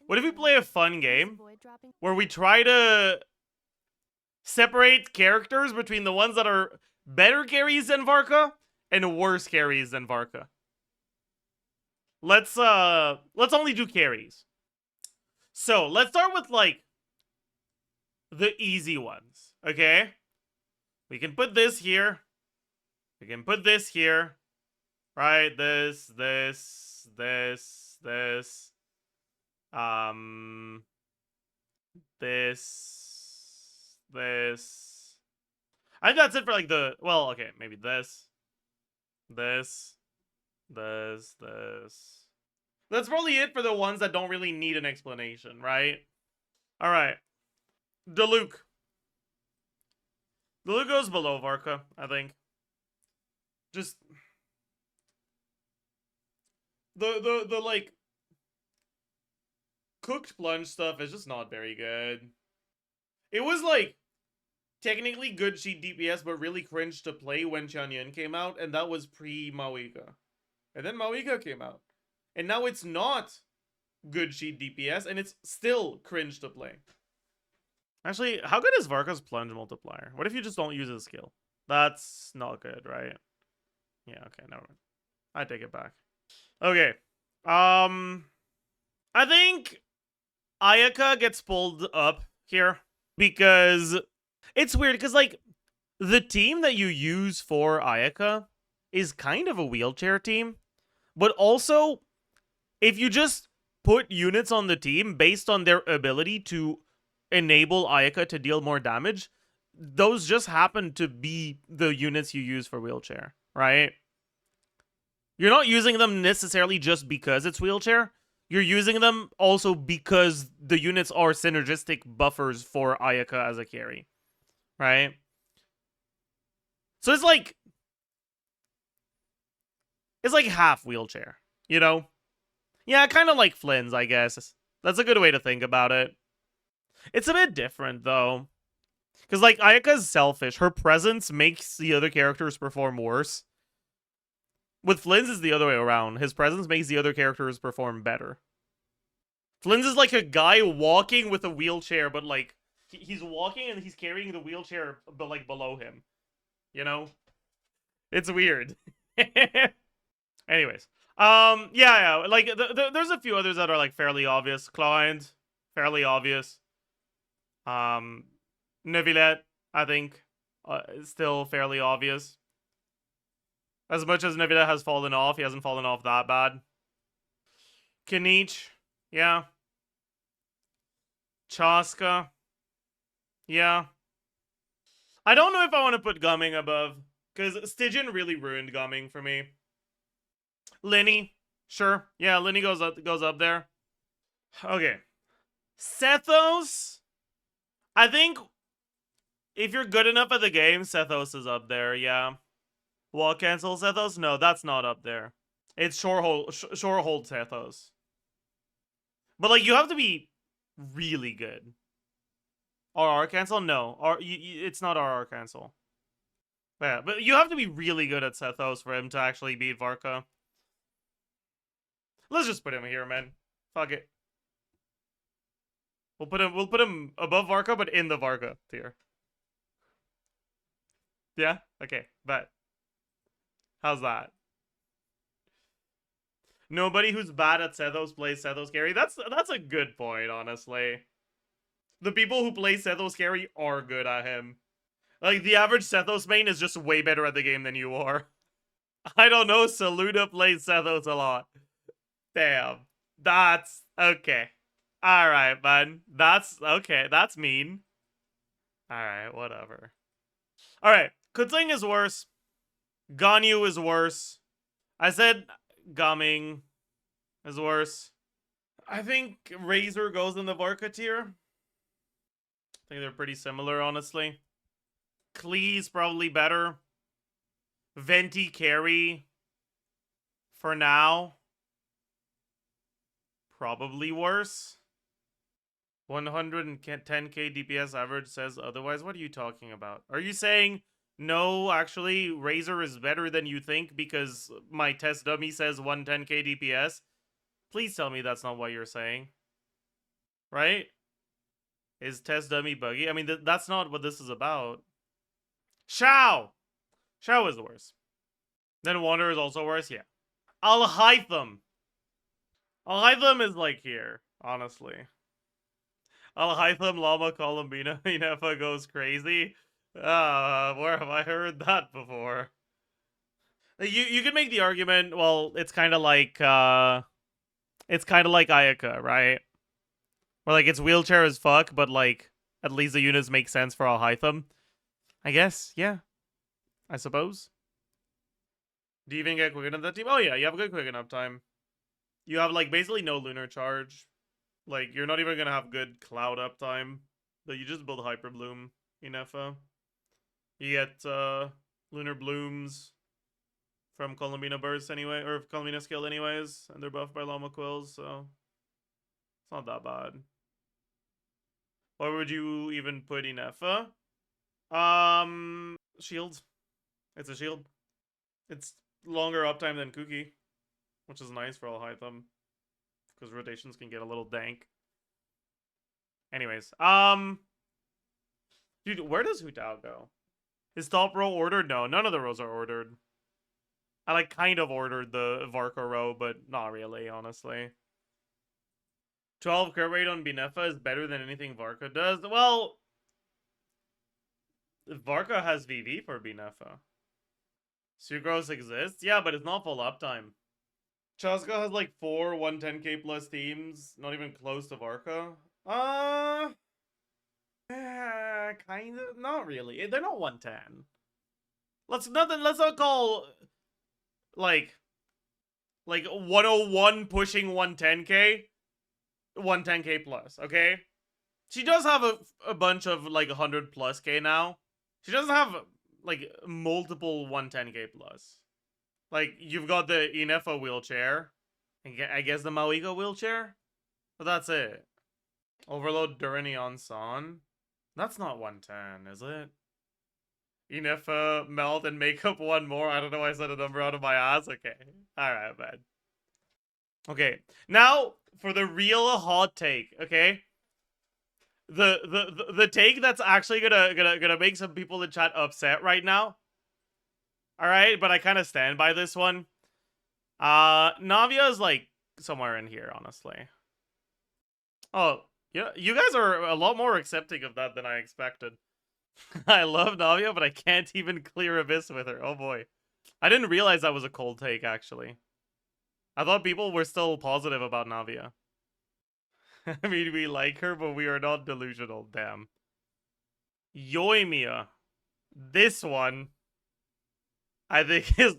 What if we play a fun game where we try to separate characters between the ones that are better carries than Varka and worse carries than Varka? Let's only do carries. So let's start with like the easy ones, okay? We can put this here. We can put this here. Right? This. Um this. I think that's it for like the, well, okay, maybe this. This. That's probably it for the ones that don't really need an explanation, right? Alright. Diluc. Diluc goes below Varka, I think. Just the like cooked plunge stuff is just not very good. It was like technically good cheat DPS, but really cringe to play when Chanyeon came out, and that was pre-Mawika. And then Mawika came out. And now it's not good cheat DPS, and it's still cringe to play. Actually, how good is Varka's plunge multiplier? What if you just don't use his skill? That's not good, right? Yeah, okay, never mind. I take it back. Okay. I think Ayaka gets pulled up here because it's weird because like the team that you use for Ayaka is kind of a wheelchair team, but also if you just put units on the team based on their ability to enable Ayaka to deal more damage, those just happen to be the units you use for wheelchair, right? You're not using them necessarily just because it's wheelchair. You're using them also because the units are synergistic buffers for Ayaka as a carry, right? So it's like half wheelchair, you know? Yeah, kind of like Flynn's, I guess. That's a good way to think about it. It's a bit different, though. Because, like, Ayaka's selfish. Her presence makes the other characters perform worse. With Flynn's, is the other way around. His presence makes the other characters perform better. Flynn's is like a guy walking with a wheelchair, but, like, he's walking and he's carrying the wheelchair, but, like, below him. You know? It's weird. Anyways. Yeah, like, there's a few others that are, like, fairly obvious. Client, fairly obvious. Neuvillette, I think, is still fairly obvious. As much as Neuvillette has fallen off, he hasn't fallen off that bad. Kinich, yeah. Chaska, yeah. I don't know if I want to put Gumming above, because Stygian really ruined Gumming for me. Linny, sure. Yeah, Linny goes up there. Okay. Sethos, I think if you're good enough at the game, Sethos is up there, yeah. Wall cancel Sethos? No, that's not up there. It's Shorehold Sethos. But, like, you have to be really good. RR cancel? No. It's not RR cancel. Yeah, but you have to be really good at Sethos for him to actually beat Varka. Let's just put him here, man. Fuck it. We'll put him above Varka, but in the Varka tier. Yeah? Okay, bet. How's that? Nobody who's bad at Sethos plays Sethos carry. That's a good point, honestly. The people who play Sethos carry are good at him. Like, the average Sethos main is just way better at the game than you are. I don't know, Saluda plays Sethos a lot. Damn. That's okay. Alright, man. That's okay. That's mean. Alright, whatever. Alright, Kuting is worse. Ganyu is worse. I said Gumming is worse. I think Razor goes in the Varka tier. I think they're pretty similar, honestly. Klee's probably better. Venti carry. For now. Probably worse. 110k DPS average says otherwise. What are you talking about? Are you saying, no, actually, Razor is better than you think because my test dummy says 110k DPS? Please tell me that's not what you're saying. right? Is test dummy buggy? I mean, that's not what this is about. Shao! Shao is the worst. Then Wander is also worse, yeah. Alhaitham. Alhaitham is like here, honestly. Alhaitham Llama Columbina Inefa goes crazy. Where have I heard that before? You could make the argument, well, it's kinda like Ayaka, right? Where like it's wheelchair as fuck, but like at least the units make sense for Alhaitham. I guess, yeah. I suppose. Do you even get quick enough that team? Oh yeah, you have a good quick enough time. You have like basically no lunar charge. Like you're not even gonna have good cloud uptime. But you just build Hyper Bloom in FA. You get lunar blooms from Columbina Burst anyway, or Columbina Skill anyways, and they're buffed by Llama Quills, so it's not that bad. What would you even put in FA? Shield. It's a shield. It's longer uptime than Kuki, which is nice for all high thumb, because rotations can get a little dank. Anyways, dude, where does Hu Tao go? Is top row ordered? No, none of the rows are ordered. I like kind of ordered the Varka row, but not really, honestly. 12 crit rate on Binefa is better than anything Varka does. Well, Varka has VV for Binefa. Sucrose exists? Yeah, but it's not full uptime. Chaska has like 4 110k plus teams, not even close to Varka. Kind of, not really. They're not 110. Let's not call like 101 pushing 110k 110k plus, okay? She does have a bunch of like 100 plus k now. She doesn't have like multiple 110k plus. Like you've got the Inefa wheelchair, I guess the Mauigo wheelchair, but that's it. Overload Duranion San. That's not 110, is it? Inefa, melt, and make up one more. I don't know why I said a number out of my ass. Okay. Alright, man. Okay. Now, for the real hot take, okay? The take that's actually gonna make some people in chat upset right now. Alright, but I kind of stand by this one. Navia is like somewhere in here, honestly. Oh, yeah, you guys are a lot more accepting of that than I expected. I love Navia, but I can't even clear Abyss with her. Oh boy. I didn't realize that was a cold take, actually. I thought people were still positive about Navia. I mean, we like her, but we are not delusional, damn. Yoimiya. This one, I think is...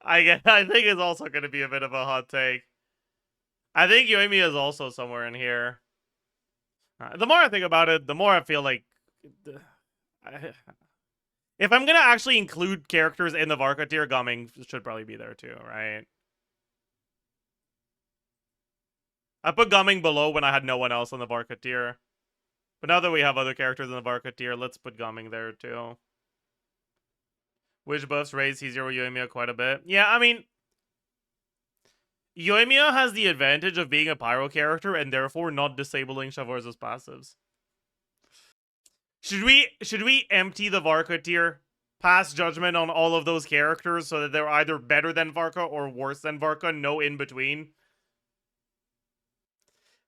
I think is also going to be a bit of a hot take. I think Yoimiya is also somewhere in here. The more I think about it, the more I feel like... If I'm gonna actually include characters in the Varka tier, Gumming should probably be there too, right? I put Gumming below when I had no one else on the Varka tier. But now that we have other characters in the Varka tier, let's put Gumming there too. Which buffs raise Hizero Yoimiya quite a bit. Yeah, I mean... Yoimiya has the advantage of being a Pyro character and therefore not disabling Shavorza's passives. Should we empty the Varka tier? Pass judgment on all of those characters so that they're either better than Varka or worse than Varka, no in between?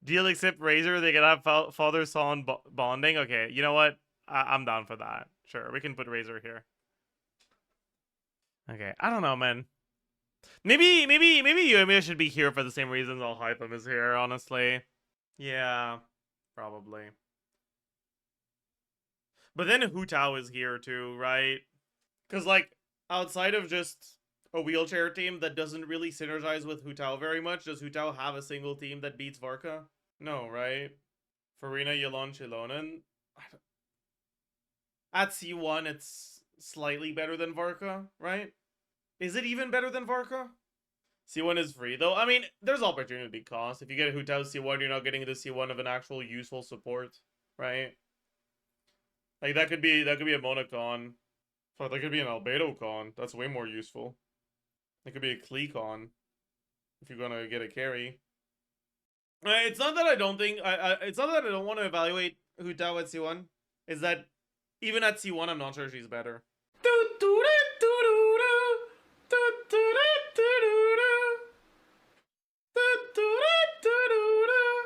Deal except Razor, they can have father-son bonding. Okay, you know what? I'm down for that. Sure, we can put Razor here. Okay, I don't know, man. Maybe Yoimiya should be here for the same reasons I'll hype him is here, honestly. Yeah, probably. But then Hu Tao is here too, right? Because, like, outside of just a wheelchair team that doesn't really synergize with Hu Tao very much, does Hu Tao have a single team that beats Varka? No, right? Farina, Yalon, Chilonen. At C1, it's slightly better than Varka, right? Is it even better than Varka? C1 is free, though. I mean, there's opportunity cost. If you get Hu Tao C1, you're not getting the C1 of an actual useful support, right? Like, that could be a Monocon. Fuck, that could be an Albedo con. That's way more useful. It could be a Klee con. If you're gonna get a carry. It's not that I don't think it's not that I don't want to evaluate Hu Tao at C1. Is that even at C1, I'm not sure she's better.